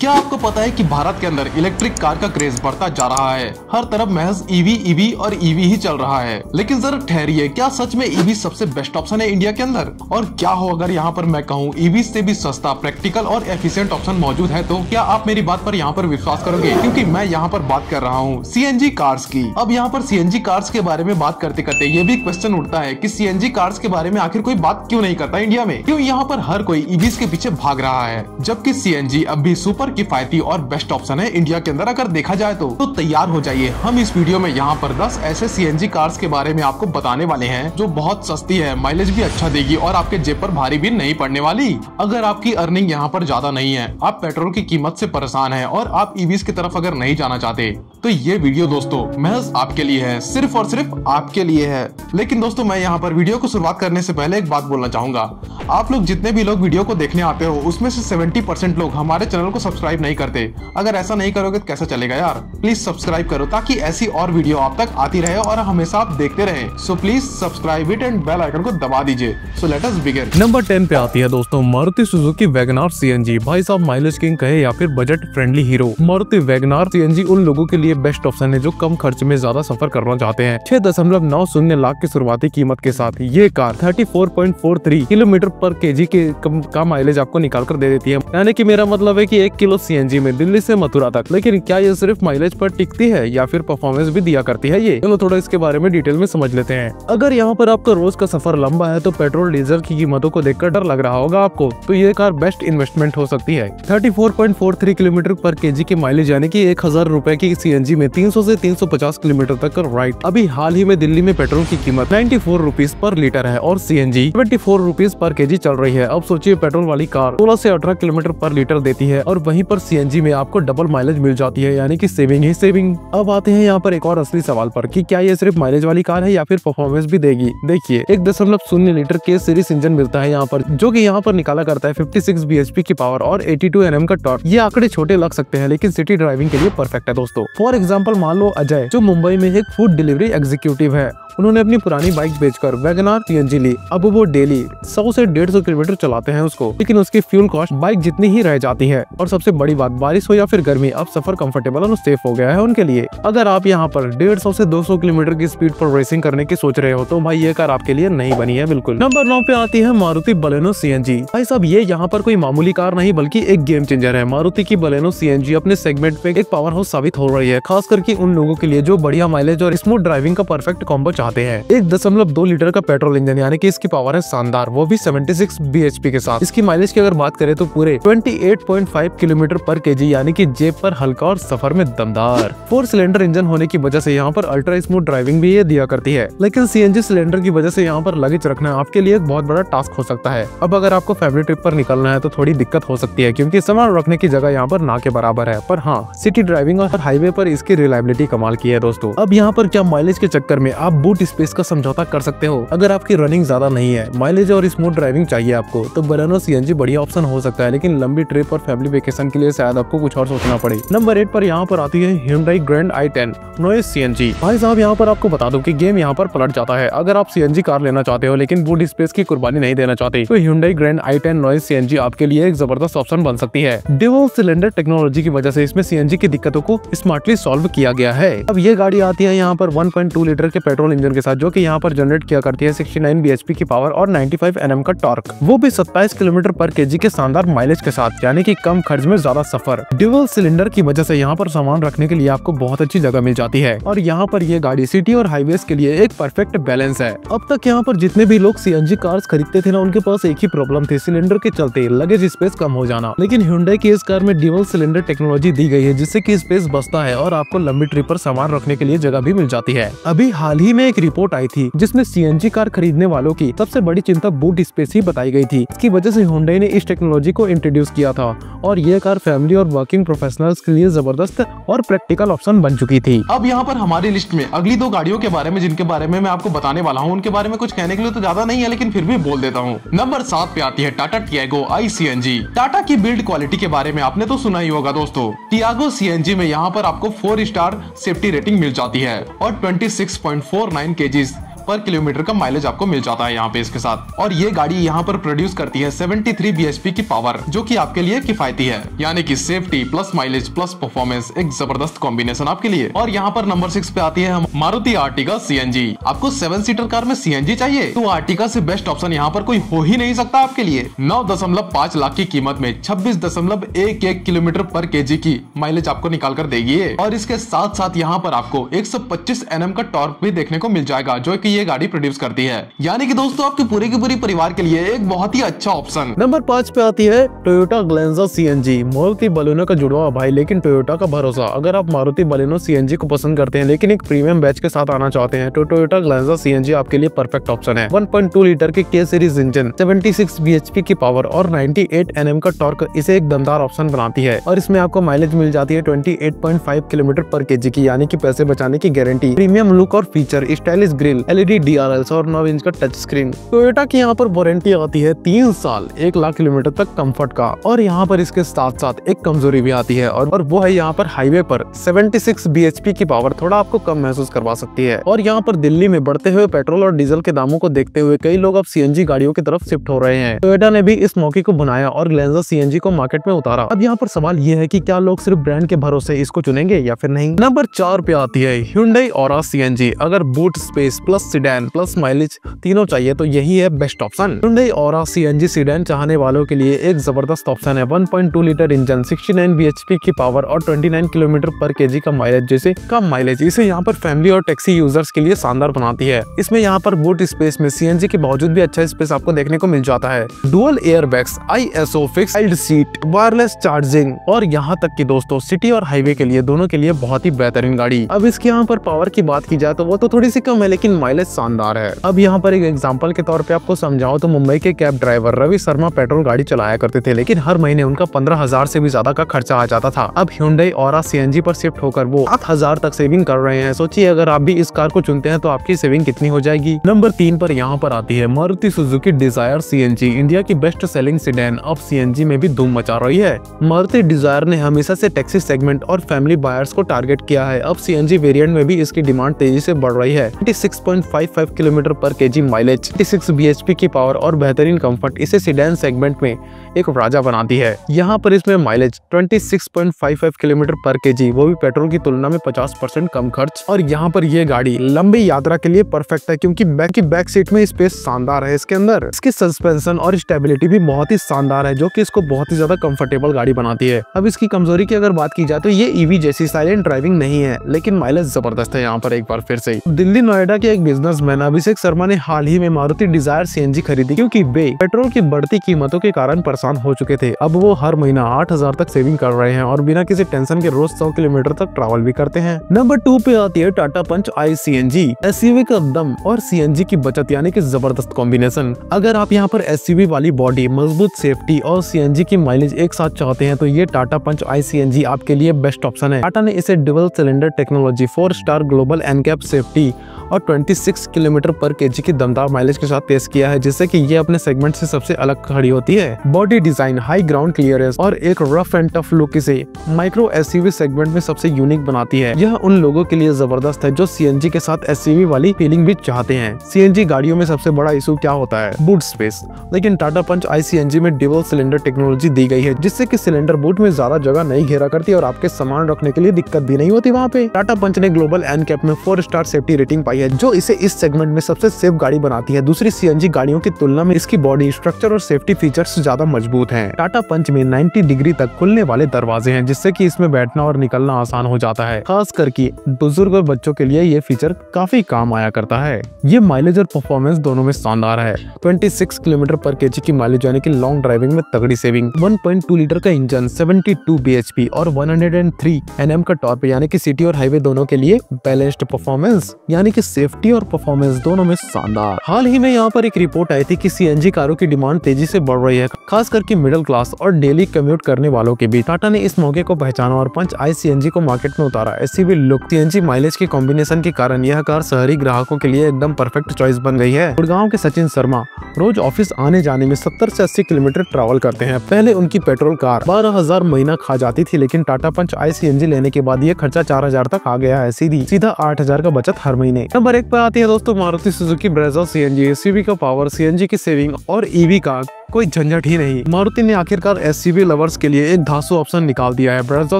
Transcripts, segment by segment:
क्या आपको पता है कि भारत के अंदर इलेक्ट्रिक कार का क्रेज बढ़ता जा रहा है। हर तरफ महज ईवी और ईवी ही चल रहा है। लेकिन जरा ठहरिए, क्या सच में ईवी सबसे बेस्ट ऑप्शन है इंडिया के अंदर? और क्या हो अगर यहाँ पर मैं कहूँ ईवी से भी सस्ता, प्रैक्टिकल और एफिशिएंट ऑप्शन मौजूद है, तो क्या आप मेरी बात पर यहाँ पर विश्वास करोगे? क्योंकि मैं यहाँ पर बात कर रहा हूँ सीएनजी कार्स की। अब यहाँ पर सीएनजी कार्स के बारे में बात करते करते ये भी क्वेश्चन उठता है कि सीएनजी कार्स के बारे में आखिर कोई बात क्यों नहीं करता इंडिया में? क्यों यहाँ पर हर कोई ईवीज के पीछे भाग रहा है, जबकि सीएनजी अब भी सुपर किफायती और बेस्ट ऑप्शन है इंडिया के अंदर अगर देखा जाए तो तैयार हो जाइए। हम इस वीडियो में यहाँ पर 10 ऐसे सीएनजी कार्स के बारे में आपको बताने वाले हैं जो बहुत सस्ती है, माइलेज भी अच्छा देगी और आपके जेब पर भारी भी नहीं पड़ने वाली। अगर आपकी अर्निंग यहाँ पर ज्यादा नहीं है, आप पेट्रोल की कीमत से परेशान है और आप ईवीज की तरफ अगर नहीं जाना चाहते, तो ये वीडियो दोस्तों महज आपके लिए है, सिर्फ और सिर्फ आपके लिए है। लेकिन दोस्तों मैं यहाँ पर वीडियो को शुरुआत करने से पहले एक बात बोलना चाहूंगा। आप लोग जितने भी लोग वीडियो को देखने आते हो उसमें से 70% लोग हमारे चैनल को सब्सक्राइब नहीं करते। अगर ऐसा नहीं करोगे तो कैसा चलेगा यार? प्लीज सब्सक्राइब करो ताकि ऐसी और वीडियो आप तक आती रहे और हमेशा आप देखते रहे। So please subscribe it and bell icon को दबा दीजिए। So let us begin. Number 10 पे आती है दोस्तों मारुति सुजुकी वैगनआर सीएनजी। भाई साहब माइलेज किंग कहे या फिर budget friendly hero, Maruti WagonR CNG उन लोगों के लिए बेस्ट ऑप्शन है जो कम खर्च में ज्यादा सफर करना चाहते हैं। 6.90 लाख की शुरुआती कीमत के साथ ये कार 34.43 किलोमीटर पर केजी के का माइलेज आपको निकाल कर दे देती है। यानी कि मेरा मतलब है कि 1 किलो सीएनजी में दिल्ली से मथुरा तक। लेकिन क्या ये सिर्फ माइलेज पर टिकती है या फिर परफॉर्मेंस भी दिया करती है? ये चलो थोड़ा इसके बारे में डिटेल में समझ लेते हैं। अगर यहाँ पर आपका रोज का सफर लंबा है तो पेट्रोल डीजल की कीमतों को देखकर डर लग रहा होगा आपको, तो ये कार बेस्ट इन्वेस्टमेंट हो सकती है। 34.43 किलोमीटर पर केजी की माइलेज यानी कि 1000 रुपए की सीएनजी में 300 से 350 किलोमीटर तक का राइड। अभी हाल ही में दिल्ली में पेट्रोल की कीमत 94 रुपीज पर लीटर है और सीएनजी 24 रुपीज पर केजी चल रही है। अब सोचिए पेट्रोल वाली कार 16 से 18 किलोमीटर पर लीटर देती है और वहीं पर सीएनजी में आपको डबल माइलेज मिल जाती है, यानी कि सेविंग ही सेविंग। अब आते हैं यहाँ पर एक और असली सवाल पर कि क्या ये सिर्फ माइलेज वाली कार है या फिर परफॉर्मेंस भी देगी? देखिए 1.0 लीटर के सीरीज इंजन मिलता है यहाँ पर, जो कि यहाँ पर निकाला करता है 56 bhp की पावर और 82 Nm का टॉर्क। ये आंकड़े छोटे लग सकते हैं लेकिन सिटी ड्राइविंग के लिए परफेक्ट है दोस्तों। फॉर एग्जाम्पल मान लो अजय जो मुंबई में एक फूड डिलीवरी एग्जीक्यूटिव है, उन्होंने अपनी पुरानी बाइक बेचकर वैगनआर सीएनजी ली। अब वो डेली 100 से 150 किलोमीटर चलाते हैं उसको, लेकिन उसकी फ्यूल कॉस्ट बाइक जितनी ही रह जाती है। और सबसे बड़ी बात, बारिश हो या फिर गर्मी, अब सफर कंफर्टेबल और सेफ हो गया है उनके लिए। अगर आप यहाँ पर 150 से 200 किलोमीटर की स्पीड पर रेसिंग करने की सोच रहे हो तो भाई ये कार आपके लिए नहीं बनी है बिल्कुल। नंबर 9 पे आती है मारुति बलेनो सीएनजी। भाई साहब ये यहाँ पर कोई मामूली कार नहीं बल्कि एक गेम चेंजर है। मारुति की बलेनो सीएनजी अपने सेगमेंट पे एक पावर हाउस साबित हो रही है, खास करके उन लोगों के लिए जो बढ़िया माइलेज और स्मूथ ड्राइविंग का परफेक्ट कॉम्बो चाहते हैं। 1.2 लीटर का पेट्रोल इंजन यानी कि इसकी पावर है शानदार, वो भी 76 bhp के साथ। इसकी माइलेज की अगर बात करें तो पूरे 28.5 किलोमीटर पर केजी, यानी कि जेब पर हल्का और सफर में दमदार। 4 सिलेंडर इंजन होने की वजह से यहाँ पर अल्ट्रा स्मूथ ड्राइविंग भी ये दिया करती है। लेकिन सीएनजी सिलेंडर की वजह से यहाँ पर लगेज रखना आपके लिए एक बहुत बड़ा टास्क हो सकता है। अब अगर आपको फैमिली ट्रिप पर निकलना है तो थोड़ी दिक्कत हो सकती है, क्योंकि सामान रखने की जगह यहाँ पर ना के बराबर है। पर हाँ, सिटी ड्राइविंग और हाईवे पर इसकी रिलायबिलिटी कमाल की है दोस्तों। अब यहाँ पर क्या माइलेज के चक्कर में आप बूट स्पेस का समझौता कर सकते हो? अगर आपकी रनिंग ज्यादा नहीं है, माइलेज और स्मूथ ड्राइविंग चाहिए आपको, तो बलेनो सीएनजी बढ़िया ऑप्शन हो सकता है। लेकिन लंबी ट्रिप और फैमिली वेकेशन के लिए शायद आपको कुछ और सोचना पड़े। नंबर 8 पर यहाँ पर आती है Hyundai Grand i10 noise CNG. भाई साहब यहाँ पर आपको बता दूं कि गेम यहाँ पर पलट जाता है। अगर आप सीएनजी कार लेना चाहते हो लेकिन बूट स्पेस की कुर्बानी नहीं देना चाहते, तो Hyundai Grand i10 noise CNG आपके लिए एक जबरदस्त ऑप्शन बन सकती है। ड्यूल सिलेंडर टेक्नोलॉजी की वजह से इसमें सीएनजी की दिक्कतों को स्मार्टली सॉल्व किया गया है। अब ये गाड़ी आती है यहाँ पर 1.2 लीटर के पेट्रोल इंजन के साथ, जो कि यहाँ पर जनरेट किया करती है 69 bhp की पावर और 95 Nm का टॉर्क, वो भी 27 किलोमीटर पर केजी के शानदार माइलेज के साथ, यानी कि कम खर्च में ज्यादा सफर। ड्यूल सिलेंडर की वजह से यहाँ पर सामान रखने के लिए आपको बहुत अच्छी जगह मिल जाती है और यहाँ पर ये गाड़ी सिटी और हाईवेज के लिए एक परफेक्ट बैलेंस है। अब तक यहाँ पर जितने भी लोग सीएनजी कार्स खरीदते थे ना, उनके पास एक ही प्रॉब्लम थी, सिलेंडर के चलते लगेज स्पेस कम हो जाना। लेकिन Hyundai की इस कार में ड्यूल सिलेंडर टेक्नोलॉजी दी गई है, जिससे कि स्पेस बचता है और आपको लंबी ट्रिप पर सामान रखने के लिए जगह भी मिल जाती है। अभी हाल ही में एक रिपोर्ट आई थी जिसमें सीएनजी कार खरीदने वालों की सबसे बड़ी चिंता बूट स्पेस ही बताई गई थी। इसकी वजह से Hyundai ने इस टेक्नोलॉजी को इंट्रोड्यूस किया था और ये कार फैमिली और वर्किंग प्रोफेशनल्स के लिए जबरदस्त और प्रैक्टिकल ऑप्शन बन चुकी थी। अब यहाँ पर हमारी लिस्ट में अगली 2 गाड़ियों के बारे में जिनके बारे में मैं आपको बताने वाला हूँ, उनके बारे में कुछ कहने के लिए तो ज्यादा नहीं है, लेकिन फिर भी बोल देता हूँ। नंबर 7 पे आती है टाटा टियागो आई सीएनजी। टाटा की बिल्ड क्वालिटी के बारे में आपने तो सुना ही होगा दोस्तों। टियागो सीएनजी में यहाँ पर आपको 4 स्टार सेफ्टी रेटिंग मिल जाती है और 26.49 kg पर किलोमीटर का माइलेज आपको मिल जाता है यहाँ पे इसके साथ। और ये गाड़ी यहाँ पर प्रोड्यूस करती है 73 bhp की पावर, जो कि आपके लिए किफायती है। यानी कि safety plus mileage plus performance, एक जबरदस्त कॉम्बिनेशन आपके लिए। और यहाँ पर नंबर 6 पे आती है मारुति आर्टिगा CNG। आपको 7 सीटर कार में CNG चाहिए तो आर्टिगा से बेस्ट ऑप्शन यहाँ पर कोई हो ही नहीं सकता आपके लिए। 9.5 लाख की कीमत में 26.11 किलोमीटर पर केजी की माइलेज आपको निकाल कर देगी ये। और इसके साथ साथ यहाँ पर आपको 125 Nm का टॉर्क भी देखने को मिल जाएगा, जो कि ये गाड़ी प्रोड्यूस करती है। यानी कि दोस्तों आपके पूरे के पूरे परिवार के लिए एक बहुत ही अच्छा ऑप्शन। नंबर 5 पे आती है Toyota Glanza CNG। Maruti Baleno का जुड़वा भाई, लेकिन टोयोटा का भरोसा। अगर आप मारुति बलेनो CNG को पसंद करते हैं लेकिन एक प्रीमियम बैच के साथ आना चाहते हैं तो टोयोटा ग्लेंजा CNG आपके लिए परफेक्ट ऑप्शन है। 1.2 लीटर के K सीरीज इंजन, 76 bhp की पावर और 98 Nm का टॉर्क इसे एक दमदार ऑप्शन बनाती है। और इसमें आपको माइलेज मिल जाती है 28.5 किलोमीटर पर केजी की, यानी कि पैसे बचाने की गारंटी। प्रीमियम लुक और feature, stylish grill, LED DRLs और 9 इंच का टच स्क्रीन। टोयोटा की यहाँ पर वारंटी आती है 3 साल 1 लाख किलोमीटर तक कंफर्ट का। और यहाँ पर इसके साथ साथ एक कमजोरी भी आती है और वो है यहाँ पर हाईवे पर 76 bhp की पावर थोड़ा आपको कम महसूस करवा सकती है। और यहाँ पर दिल्ली में बढ़ते हुए पेट्रोल और डीजल के दामों को देखते हुए कई लोग अब CNG गाड़ियों की तरफ शिफ्ट हो रहे हैं। टोयोटा ने भी इस मौके को बनाया और ग्लेंजा CNG को मार्केट में उतारा। अब यहाँ पर सवाल ये है कि क्या लोग सिर्फ ब्रांड के भरोसे इसको चुनेंगे या फिर नहीं। नंबर 4 पे आती है Hyundai Aura CNG। अगर boot space plus sedan plus mileage तीनों चाहिए तो यही है best option. Hyundai Aura CNG sedan चाहने वालों के लिए एक जबरदस्त ऑप्शन है। 1.2 लीटर इंजन, 69 bhp की पावर और 29 किलोमीटर पर केजी का माइलेज जैसे कम माइलेज इसे यहाँ पर फैमिली और टैक्सी यूजर्स के लिए शानदार बनाती है। इसमें यहाँ पर बूट स्पेस में CNG के बावजूद भी अच्छा स्पेस आपको देखने को मिल जाता है। Dual airbags, ISO fix child seat, wireless charging और यहाँ तक कि दोस्तों सिटी और हाईवे के लिए दोनों के लिए बहुत ही बेहतरीन गाड़ी। अब इसके यहाँ पर पावर की बात की जाए तो वो तो थोड़ी सी कम है लेकिन माइलेज शानदार है। अब यहाँ पर एक एग्जांपल के तौर पे आपको समझाऊं तो मुंबई के cab driver Ravi Sharma petrol गाड़ी चलाया करते थे, लेकिन हर महीने उनका 15,000 से भी ज्यादा का खर्चा आ जाता था। अब Hyundai Aura CNG पर शिफ्ट होकर वो 7,000 तक सेविंग कर रहे हैं। सोचिए अगर आप भी इस कार को चुनते हैं तो आपकी सेविंग कितनी हो जाएगी। नंबर 3 पर यहाँ पर आती है Maruti Suzuki Dzire CNG। India की बेस्ट सेलिंग सेडान अब CNG में भी धूम मचा रही है। मारुति डिजायर ने हमेशा से टैक्सी सेगमेंट और फैमिली बायर्स को टारगेट किया है। अब CNG वेरिएंट में भी इसकी डिमांड तेजी से बढ़ रही है। 26.55 किलोमीटर पर केजी माइलेज, 36 bhp की पावर और बेहतरीन कंफर्ट इसे सेडान सेगमेंट में एक राजा बनाती है। यहाँ पर इसमें माइलेज 26.55 किलोमीटर पर केजी, वो भी पेट्रोल की तुलना में 50% कम खर्च। और यहाँ पर ये गाड़ी लंबी यात्रा के लिए परफेक्ट है क्योंकि बैक सीट में स्पेस शानदार है। इसके अंदर इसकी सस्पेंशन और स्टेबिलिटी भी बहुत ही शानदार है, जो कि इसको बहुत ही ज्यादा कंफर्टेबल गाड़ी बनाती है। अब इसकी कमजोरी की अगर बात की जाए तो ये ईवी जैसी साइलेंट ड्राइविंग नहीं है, लेकिन माइलेज जबरदस्त है। यहाँ पर एक बार फिर से दिल्ली नोएडा के एक बिजनेसमैन अभिषेक शर्मा ने हाल ही में मारुति डिजायर CNG खरीदी क्योंकि वे पेट्रोल की बढ़ती कीमतों के कारण परेशान हो चुके थे। अब वो हर महीना 8,000 तक सेविंग कर रहे हैं और बिना किसी टेंशन के रोज 100 किलोमीटर तक ट्रैवल भी करते हैं। नंबर 2 पे आती है टाटा पंच आई CNG। SUV का दम और CNG की बचत यानी कि जबरदस्त कॉम्बिनेशन। अगर आप यहाँ पर SUV वाली बॉडी, मजबूत सेफ्टी और CNG की माइलेज एक साथ चाहते हैं तो ये टाटा पंच आई CNG आपके लिए बेस्ट ऑप्शन है। टाटा ने इसे double cylinder technology, 4 star global NCAP safety और 26 किलोमीटर पर केजी की दमदार माइलेज के साथ पेश किया है, जिससे कि ये अपने सेगमेंट से सबसे अलग खड़ी होती है। Body design, high ground clearance और एक रफ एंड टफ लुक इसे माइक्रो SUV सेगमेंट में सबसे यूनिक बनाती है। यह उन लोगों के लिए जबरदस्त है जो CNG के साथ SUV वाली फीलिंग भी चाहते हैं। CNG गाड़ियों में सबसे बड़ा इशू क्या होता है? Boot space. लेकिन टाटा पंच आई CNG में डबल सिलेंडर टेक्नोलॉजी दी गई है, जिससे कि सिलेंडर बूट में ज्यादा जगह नहीं घेरा करती और आपके सामान रखने के लिए दिक्कत भी नहीं होती। वहाँ पे टाटा पंच ने ग्लोबल एनकैप में 4 स्टार सेफ्टी रेटिंग पाई है, जो इसे इस सेगमेंट में सबसे सेफ गाड़ी बनाती है। दूसरी CNG गाड़ियों की तुलना में इसकी बॉडी स्ट्रक्चर और सेफ्टी फीचर्स ज्यादा मजबूत हैं। टाटा पंच में 90 डिग्री तक खुलने वाले दरवाजे हैं, जिससे कि इसमें बैठना और निकलना आसान हो जाता है। खास करके बुजुर्ग और बच्चों के लिए ये फीचर काफी काम आया करता है। ये माइलेज और परफॉर्मेंस दोनों में शानदार है। 26 किलोमीटर पर केजी की माइलेज यानी कि लॉन्ग ड्राइविंग में तगड़ी सेविंग, 1.2 लीटर का इंजन, 72 bhp और 103 Nm का टॉर्क यानी कि सिटी और हाईवे दोनों के लिए बैलेंस्ड परफॉर्मेंस यानी कि सेफ्टी और परफॉर्मेंस दोनों में शानदार। हाल ही में यहाँ पर एक रिपोर्ट आई थी कि CNG कारों की डिमांड तेजी से बढ़ रही है, खास करके मिडिल क्लास और डेली कम्यूट करने वालों के बीच। टाटा ने इस मौके को पहचाना और पंच आई CNG को मार्केट में उतारा। SUV लुक, CNG माइलेज के कॉम्बिनेशन के कारण यह कार शहरी ग्राहकों के लिए एकदम परफेक्ट चॉइस बन गई है। गुड़गांव के सचिन शर्मा रोज ऑफिस आने जाने में 70 से 80 किलोमीटर ट्रैवल करते हैं। पहले उनकी पेट्रोल कार 12,000 महीना खा जाती थी, लेकिन टाटा पंच आई CNG लेने के बाद ये खर्चा 4,000 तक आ गया है। सीधा 8,000 का बचत हर महीने। नंबर 1 पर आती है दोस्तों Maruti Suzuki Brezza CNG SUV का पावर, सीएनजी की सेविंग और ईवी का कोई झंझट ही नहीं। मारुति ने आखिरकार एसयूवी लवर्स के लिए एक धांसू ऑप्शन निकाल दिया है, ब्रेजा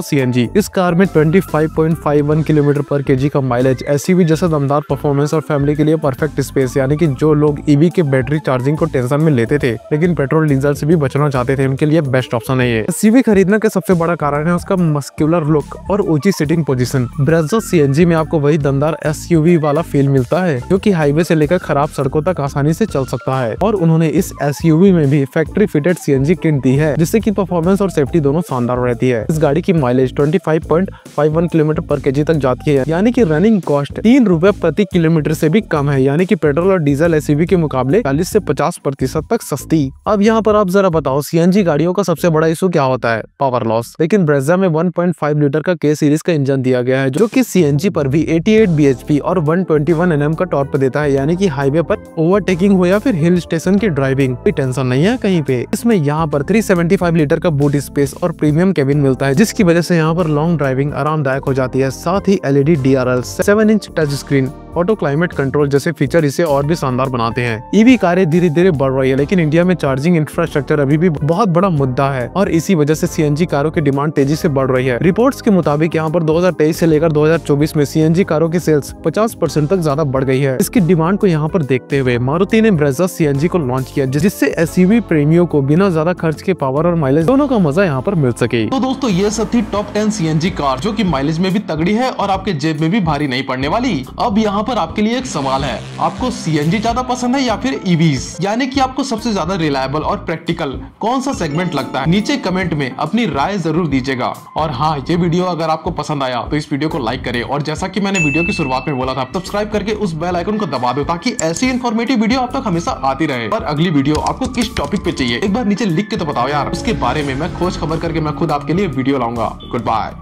सीएनजी। इस कार में 25.51 किलोमीटर पर केजी का माइलेज, एसयूवी जैसा दमदार परफॉर्मेंस और फैमिली के लिए परफेक्ट स्पेस, यानी कि जो लोग ईवी के बैटरी चार्जिंग को टेंशन में लेते थे लेकिन पेट्रोल डीजल से भी बचना चाहते थे, उनके लिए बेस्ट ऑप्शन है ये। एसयूवी खरीदने का सबसे बड़ा कारण है उसका मस्कुलर लुक और ऊंची सिटिंग पोजीशन। ब्रेजा सीएनजी में आपको वही दमदार एसयूवी वाला फील मिलता है जो कि हाईवे से लेकर खराब सड़कों तक आसानी से चल सकता है। और उन्होंने इस एसयूवी में भी फैक्ट्री फिटेड सीएनजी किट दी है जिससे कि परफॉर्मेंस और सेफ्टी दोनों शानदार रहती है। इस गाड़ी की माइलेज 25.51 किलोमीटर पर केजी तक जाती है, यानी कि रनिंग कॉस्ट 3 रुपए प्रति किलोमीटर से भी कम है, यानी कि पेट्रोल और डीजल एसयूवी के मुकाबले 40 से 50% तक सस्ती। अब यहाँ पर आप जरा बताओ सीएनजी गाड़ियों का सबसे बड़ा इशू क्या होता है? Power loss. लेकिन ब्रेजा में 1.5 लीटर का के सीरीज का इंजन दिया गया है जो कि सीएनजी पर भी 88 bhp और 121 Nm का टॉर्क देता है, यानी कि हाईवे पर ओवरटेकिंग हो या फिर हिल स्टेशन की ड्राइविंग, कोई टेंशन नहीं है कहीं पे। इसमें यहाँ पर 375 लीटर का बूट स्पेस और प्रीमियम केबिन मिलता है जिसकी वजह से यहाँ पर लॉन्ग ड्राइविंग आरामदायक हो जाती है। साथ ही LED DRL, 7 inch touch screen, auto climate control जैसे फीचर इसे और भी शानदार बनाते हैं। ईवी कारें धीरे धीरे बढ़ रही है लेकिन इंडिया में चार्जिंग इंफ्रास्ट्रक्चर अभी भी बहुत बड़ा मुद्दा है और इसी वजह से सीएनजी कारों की डिमांड तेजी से बढ़ रही है। रिपोर्ट्स के मुताबिक यहाँ पर 2023 से लेकर 2024 में सीएनजी कारों की सेल्स 50% तक ज्यादा बढ़ गई है। इसकी डिमांड को यहाँ पर देखते हुए मारुति ने ब्रेजा सीएनजी को लॉन्च किया जिससे एसयूवी प्रेमियों को बिना ज्यादा खर्च के पावर और माइलेज दोनों का मजा यहाँ पर मिल सके। तो दोस्तों ये सब थी टॉप 10 सीएनजी कार जो कि माइलेज में भी तगड़ी है और आपके जेब में भी भारी नहीं पड़ने वाली। अब यहाँ पर आपके लिए एक सवाल है, आपको सीएनजी ज्यादा पसंद है या फिर ईवीज, यानी कि आपको सबसे ज्यादा रिलायबल और प्रैक्टिकल कौन सा सेगमेंट लगता है? नीचे कमेंट में अपनी राय जरूर दीजिएगा। और हाँ, ये वीडियो अगर आपको पसंद आया तो इस वीडियो को लाइक करें और जैसा कि मैंने वीडियो की शुरुआत में बोला था सब्सक्राइब करके उस बेल आइकन को दबा दो ताकि ऐसी इन्फॉर्मेटिव वीडियो आप तक हमेशा आती रहे। और अगली वीडियो आपको किस टॉपिक पे चाहिए एक बार नीचे लिख के तो बताओ यार, उसके बारे में मैं खोज खबर करके मैं खुद आपके लिए वीडियो लाऊंगा। Good bye.